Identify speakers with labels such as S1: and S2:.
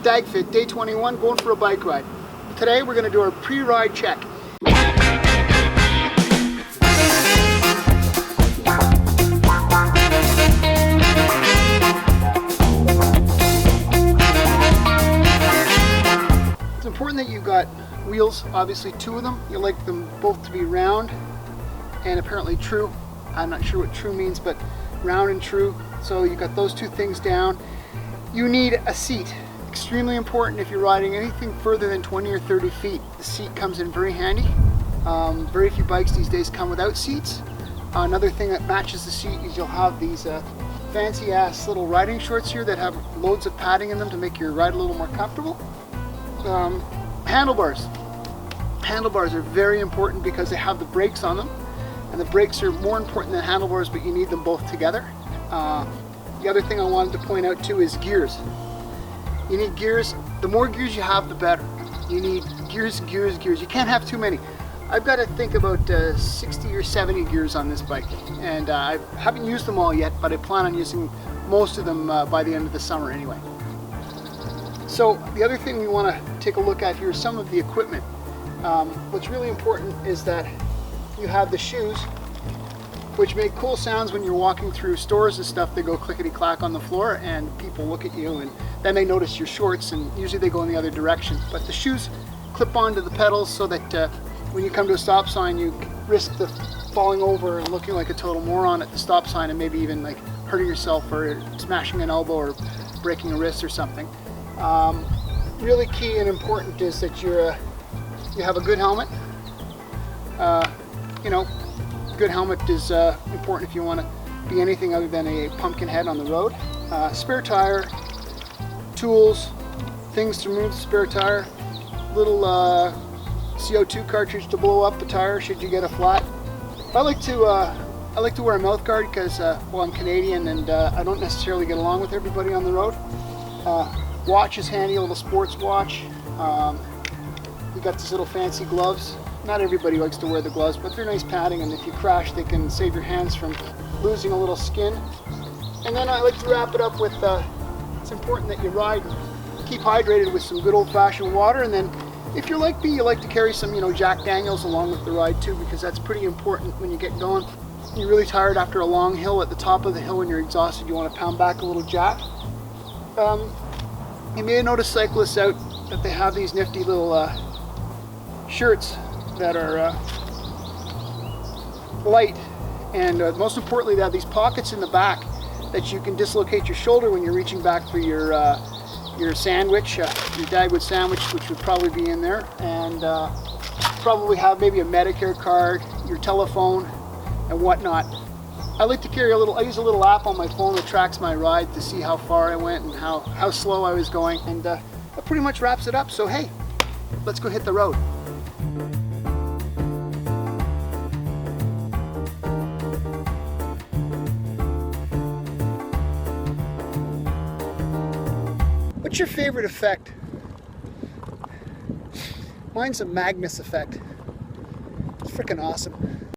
S1: Dagfit, day 21, going for a bike ride. Today we're going to do our pre-ride check. It's important that you've got wheels, obviously 2 of them. You like them both to be round and apparently true. I'm not sure what true means, but round and true. So you got those 2 things down. You need a seat. Extremely important if you're riding anything further than 20 or 30 feet. The seat comes in very handy. Very few bikes these days come without seats. Another thing that matches the seat is you'll have these fancy ass little riding shorts here that have loads of padding in them to make your ride a little more comfortable. Handlebars. Handlebars are very important because they have the brakes on them. And the brakes are more important than handlebars, but you need them both together. The other thing I wanted to point out too is gears. You need gears. The more gears you have, the better. You need gears, gears, gears. You can't have too many. I've got to think about 60 or 70 gears on this bike, and I haven't used them all yet, but I plan on using most of them by the end of the summer anyway. So the other thing we want to take a look at here is some of the equipment. What's really important is that you have the shoes, which make cool sounds when you're walking through stores and stuff. They go clickety-clack on the floor and people look at you, and then they notice your shorts, and usually they go in the other direction. But the shoes clip onto the pedals so that when you come to a stop sign, you risk the falling over and looking like a total moron at the stop sign, and maybe even like hurting yourself or smashing an elbow or breaking a wrist or something. Really key and important is that you have a good helmet. Good helmet is important if you want to be anything other than a pumpkin head on the road. Spare tire, tools, things to remove the spare tire, little CO2 cartridge to blow up the tire should you get a flat. I like to wear a mouth guard because well, I'm Canadian and I don't necessarily get along with everybody on the road. Watch is handy, a little sports watch. You got these little fancy gloves. Not everybody likes to wear the gloves, but they're nice padding, and if you crash, they can save your hands from losing a little skin. And then I like to wrap it up with, it's important that you ride and keep hydrated with some good old-fashioned water, and then if you're like me, you like to carry some, Jack Daniels along with the ride too, because that's pretty important when you get going. You're really tired after a long hill. At the top of the hill when you're exhausted, you want to pound back a little Jack. You may have noticed cyclists out that they have these nifty little shirts that are light, and most importantly they have these pockets in the back that you can dislocate your shoulder when you're reaching back for your sandwich, your Dagwood sandwich, which would probably be in there, and probably have maybe a Medicare card, your telephone and whatnot. I like to carry I use a little app on my phone that tracks my ride to see how far I went and how slow I was going, and that pretty much wraps it up. So hey, let's go hit the road. What's your favorite effect? Mine's a Magnus effect. It's freaking awesome.